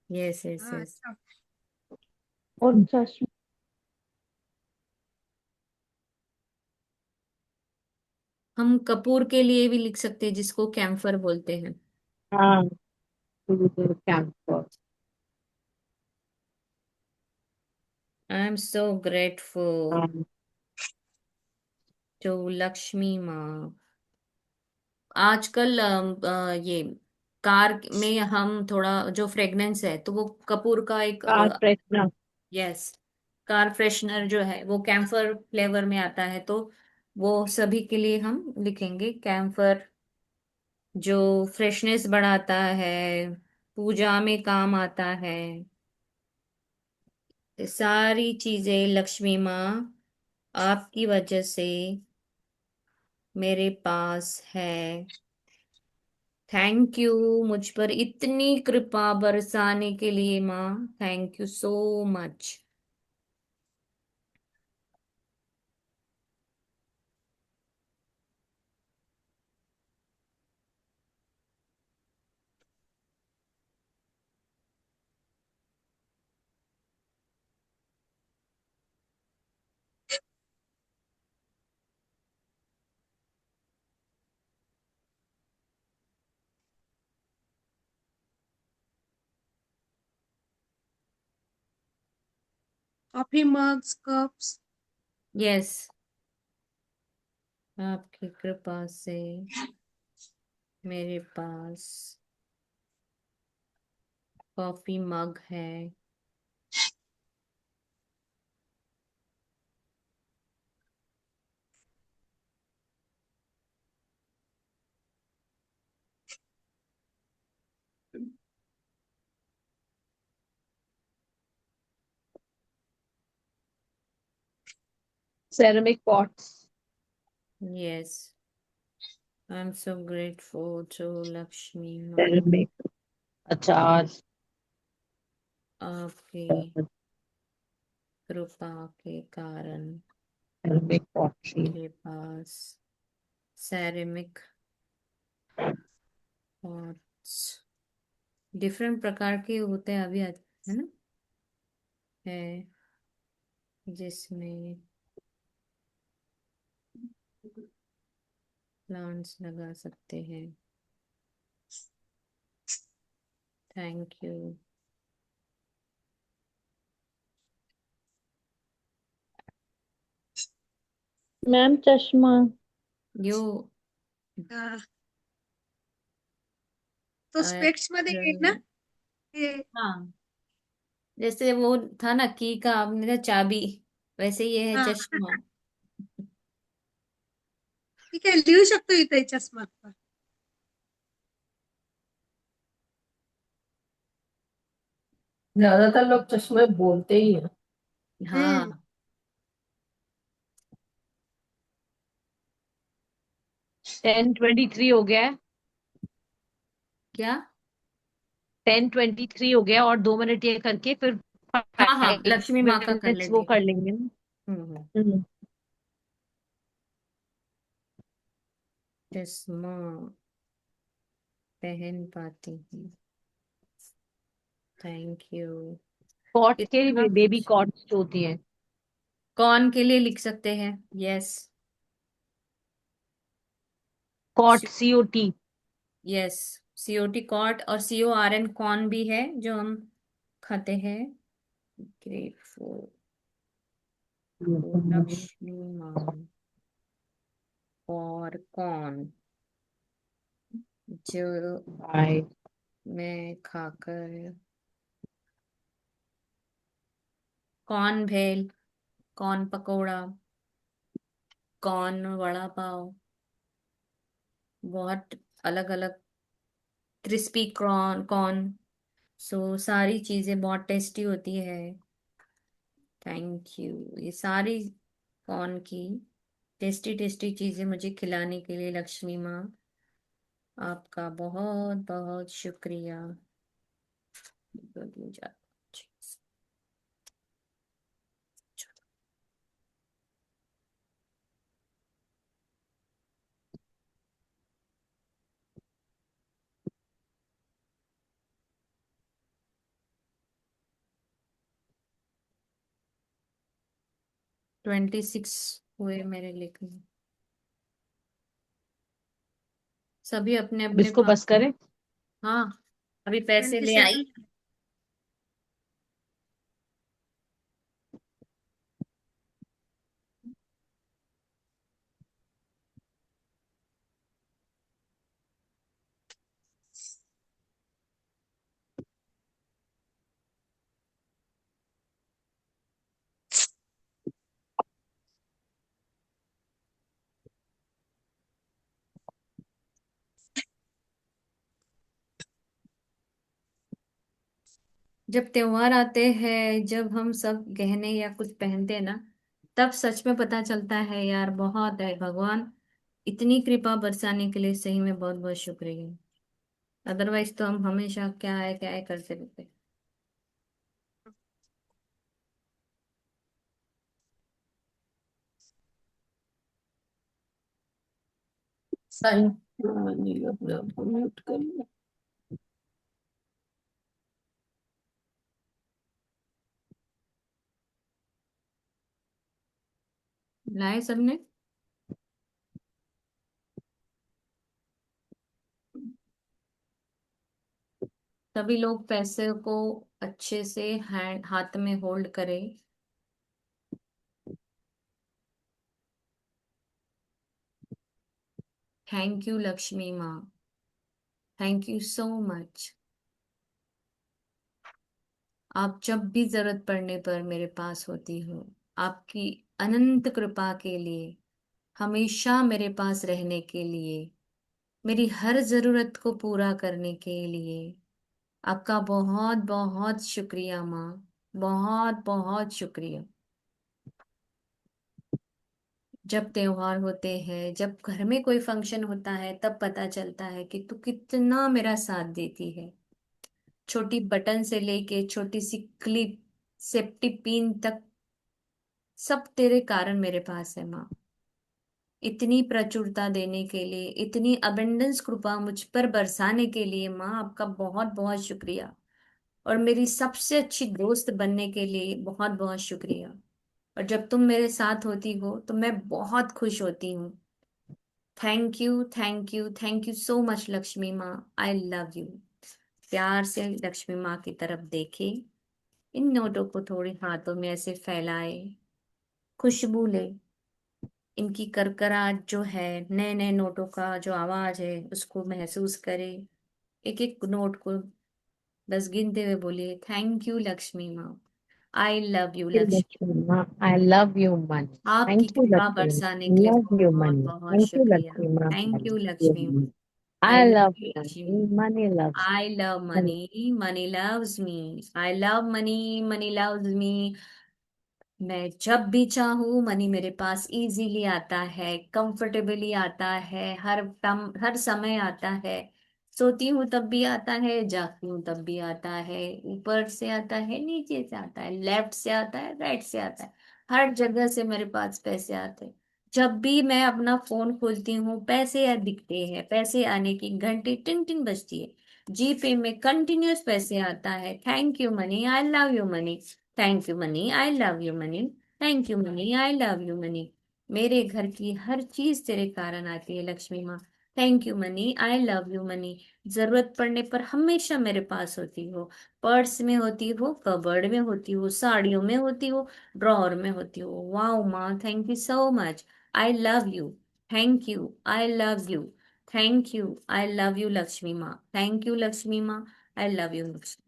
यस यस यस हाँ यस। अच्छा। और चश्मा। हम कपूर के लिए भी लिख सकते हैं, जिसको कैम्फर बोलते हैं। हाँ, camper. I am so grateful हाँ, टू लक्ष्मी माँ। आजकल ये कार में हम थोड़ा जो फ्रेग्रेंस है, तो वो कपूर का एक, car freshener. Yes, car freshener जो है वो कैम्फर फ्लेवर में आता है। तो वो सभी के लिए हम लिखेंगे कैम्फर, जो फ्रेशनेस बढ़ाता है, पूजा में काम आता है। ये सारी चीजें लक्ष्मी माँ आपकी वजह से मेरे पास है। थैंक यू मुझ पर इतनी कृपा बरसाने के लिए माँ। Thank you so much. Coffee mugs cups. Yes, आपकी कृपा से मेरे पास कॉफी मग है। Ceramic pots. Yes, I am so grateful to Lakshmi माँ। सेरेमिक अचार। आपकी कृपा के कारण सेरेमिक पॉटरी। मेरे पास सेरेमिक पॉट्स डिफरेंट प्रकार के होते हैं अभी, है ना, है, जिसमें प्लांट्स लगा सकते हैं। Thank you. मैम चश्मा। यो तो स्पेक्स मध्ये येईल ना हे? हाँ, जैसे वो था ना की का, आपने ना चाबी, वैसे ये है हा चश्मा। ठीक आहे, लिहू शकतो इथे चष्मा. ज्यादातर लोग चश्मे बोलते ही हैं। हम्म. हाँ। 10:23 हो गया है। क्या? 10:23 हो गया, और 2 मिनट ये करके फिर हाँ हाँ, फाइव लक्ष्मी माँ का कर मिनट्स वो लेते कर हैं। लेंगे। हम्म। हम्म। चश्मा पहन पाती हूँ। Thank you. कॉट के इतना लिए बेबी कुछ कॉट्स जो होती हैं। कौन के लिए लिख सकते हैं? Yes. Cot, COT। Yes, COT cot, और CORN कॉर्न भी है जो हम खाते हैं। ग्रेटफुल लक्ष्मी माँ और कॉर्न जो बाय। मैं खाकर, कॉर्न भेल, कॉर्न पकोड़ा, कॉर्न वड़ा पाव, बहुत अलग अलग, क्रिस्पी कॉर्न कॉर्न, सो सारी चीजें बहुत टेस्टी होती है। थैंक यू, ये सारी कॉर्न की टेस्टी टेस्टी चीजें मुझे खिलाने के लिए लक्ष्मी माँ, आपका बहुत बहुत शुक्रिया। 26 हुए मेरे लेखन। सभी अपने अब अपने इसको काम। बस करें। हाँ, अभी पैसे ले आई। 27। जब त्योहार आते हैं, जब हम सब गहने या कुछ पहनते हैं ना, तब सच में पता चलता है यार, बहुत है भगवान इतनी कृपा बरसाने के लिए, सही में बहुत बहुत शुक्रिया। अदरवाइज तो हम हमेशा क्या है करते रहते। म्यूट कर लो। लाए सबने? सभी लोग पैसे को अच्छे से हैंड हाथ में होल्ड करें। थैंक यू लक्ष्मी माँ, थैंक यू सो मच। आप जब भी जरूरत पड़ने पर मेरे पास होती हो, आपकी अनंत कृपा के लिए, हमेशा मेरे पास रहने के लिए, मेरी हर जरूरत को पूरा करने के लिए, आपका बहुत बहुत शुक्रिया माँ, बहुत बहुत शुक्रिया। जब त्योहार होते हैं, जब घर में कोई फंक्शन होता है, तब पता चलता है कि तू कितना मेरा साथ देती है। छोटी बटन से लेके छोटी सी क्लिप, सेफ्टी पिन तक, सब तेरे कारण मेरे पास है माँ। इतनी प्रचुरता देने के लिए, इतनी अबेंडेंस कृपा मुझ पर बरसाने के लिए माँ, आपका बहुत बहुत शुक्रिया। और मेरी सबसे अच्छी दोस्त बनने के लिए बहुत बहुत शुक्रिया। और जब तुम मेरे साथ होती हो तो मैं बहुत खुश होती हूँ। Thank you thank you thank you so much Lakshmi माँ, आई लव यू। प्यार से लक्ष्मी माँ की तरफ देखे, इन नोटों को थोड़े हाथों में ऐसे फैलाए, खुशबू ले, इनकी करकराहट जो है, नए नए नोटों का जो आवाज है उसको महसूस करे। एक एक नोट को 10 गिनते हुए बोलिए, थैंक यू लक्ष्मी माँ, I love you Lakshmi. I love you, man. आपकी Thank you, कृपा Lakshmi. बरसाने के लिए Love you, बहुत money. बहुत Thank you, शुक्रिया। Lakshmi. Ma. I thank you love you, Lakshmi, money. I I love love you money. Lakshmi, Money loves I love money. money, money loves me. I love money, money loves me. मैं जब भी चाहूँ money मेरे पास easily आता है, comfortably आता है, हर समय आता है। सोती हूँ तब भी आता है, जागती हूँ तब भी आता है, ऊपर से आता है, नीचे से आता है, लेफ्ट से आता है, राइट से आता है, हर जगह से मेरे पास पैसे आते हैं। जब भी मैं अपना फोन खोलती हूँ पैसे या दिखते हैं, पैसे आने की घंटी टिन टिन बजती है। जीपे में कंटिन्यूस पैसे आता है। Thank you money, I love you money. Thank you money, I love you money. Thank you money, I love you money. मेरे घर की हर चीज तेरे कारण आती है लक्ष्मी माँ। Thank you money, I love you money. जरूरत पड़ने पर हमेशा मेरे पास होती हो। पर्स में होती हो, कबर्ड में होती हो, साड़ियों में होती हो, ड्रॉअर में होती हो। वाओ माँ, thank you so much. I love you. Thank you. I love you. Thank you. I love you, Lakshmi Ma. Thank you, Lakshmi Ma. I love you, Lakshmi.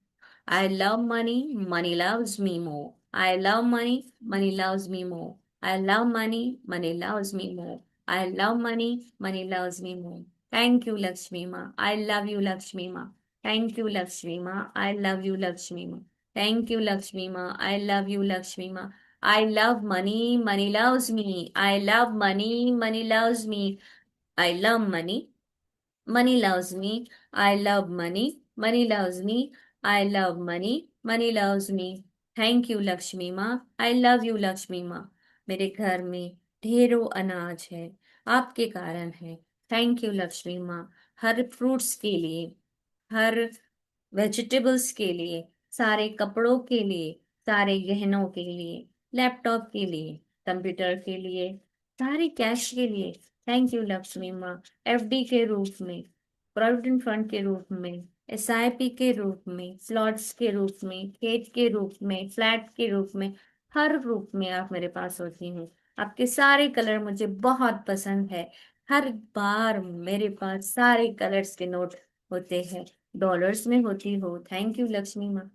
I love money. Money loves me more. I love money. Money loves me more. I love money. Money loves me more. I love money. Money loves me more. Thank you, Lakshmi Ma. I love you, Lakshmi Ma. Thank you, Lakshmi Ma. I love you, Lakshmi Ma. Thank you, Lakshmi Ma. I love you, Lakshmi Ma. I love money, money loves me. I love money, money loves me. I love money, money loves me. I love money, money loves me. I love money, money loves me. Thank you, Lakshmi Ma. I love you, Lakshmi Ma. मेरे घर में ढेरों अनाज है, आपके कारण है। Thank you Lakshmi माँ। हर फ्रूट्स के लिए, हर वेजिटेबल्स के लिए, सारे कपड़ों के लिए, सारे गहनों के लिए, लैपटॉप के लिए, कंप्यूटर के लिए, सारे कैश के लिए। थैंक यू लक्ष्मी माँ। एफडी के रूप में, प्रोविडेंट फंड के रूप में, एसआईपी के रूप में, स्लॉट्स के रूप में, खेत के रूप में, फ्लैट के रूप में, हर रूप में आप मेरे पास होती हैं। आपके सारे कलर मुझे बहुत पसंद है। हर बार मेरे पास सारे कलर्स के नोट होते हैं। डॉलर्स में होती हो। थैंक यू लक्ष्मी माँ।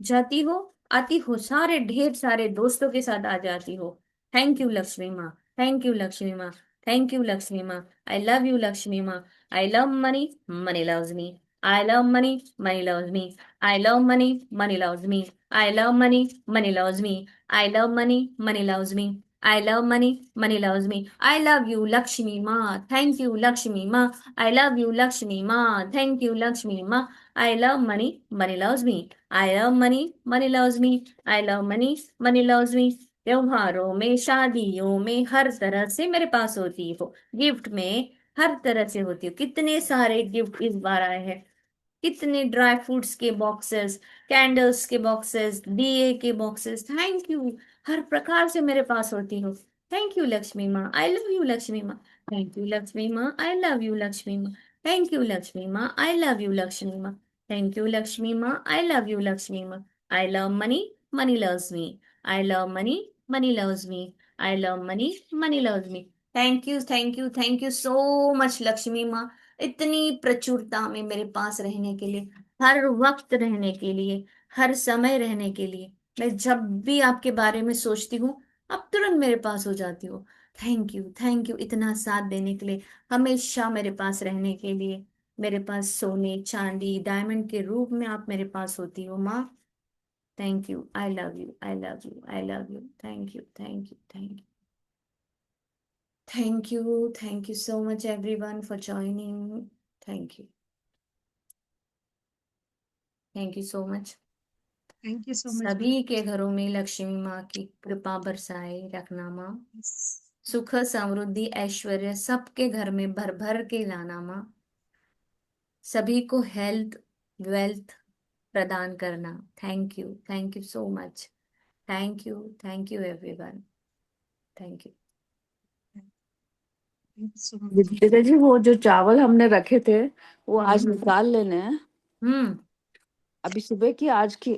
जाती हो, आती हो, सारे ढेर सारे दोस्तों के साथ आ जाती हो। थैंक यू लक्ष्मी माँ। थैंक यू लक्ष्मी माँ। थैंक यू लक्ष्मी माँ। आई लव यू लक्ष्मी माँ। I love money, money loves me. I love money, money loves me. I love money, money loves me. I love money, money loves me. I love money, money loves me. I love money, money loves me. I love you, Lakshmi Ma. Thank you, Lakshmi Ma. I love you, Lakshmi Ma. Thank you, Lakshmi Ma. I love money, money loves me. I love money, money loves me. I love money, money loves me. त्योहारों में, शादियों में, हर तरह से मेरे पास होती हो। Gift में हर तरह से होती हो। कितने सारे गिफ्ट इस बार आए हैं। कितने ड्राई फ्रूट्स के बॉक्सेस, कैंडल्स के बॉक्सेस, दिए के बॉक्सेस। Thank you. हर प्रकार से मेरे पास होती हो। थैंक यू लक्ष्मी माँ। आई लव यू लक्ष्मी माँ। थैंक यू लक्ष्मी माँ। आई लव यू लक्ष्मी माँ। थैंक यू लक्ष्मी माँ। आई लव यू लक्ष्मी माँ। थैंक यू लक्ष्मी माँ। आई लव यू लक्ष्मी माँ। I love money, money loves me. I love money, money loves me. I love money, money loves me. Thank you, thank you, thank you so much Lakshmi माँ। इतनी प्रचुरता में मेरे पास रहने के लिए, हर वक्त रहने के लिए, हर समय रहने के लिए। मैं जब भी आपके बारे में सोचती हूँ, आप तुरंत मेरे पास हो जाती हो। थैंक यू, थैंक यू इतना साथ देने के लिए, हमेशा मेरे पास रहने के लिए। मेरे पास सोने चांदी डायमंड के रूप में आप मेरे पास होती हो माँ। Thank you. I love you, I love you, I love you. Thank you, thank you, thank you. Thank you. Thank you so much, everyone, for joining. Thank you. Thank you so much. Thank you so much सभी के घरों में लक्ष्मी माँ की कृपा बरसाए रखना माँ। सुख समृद्धि ऐश्वर्य सबके घर में भर भर के लाना माँ। सभी को हेल्थ वेल्थ प्रदान करना। Thank you so much. Thank you everyone. Thank you. So much. विजेता जी, वो जो चावल हमने रखे थे वो आज निकाल लेने हैं। हम्म। अभी सुबह की आज की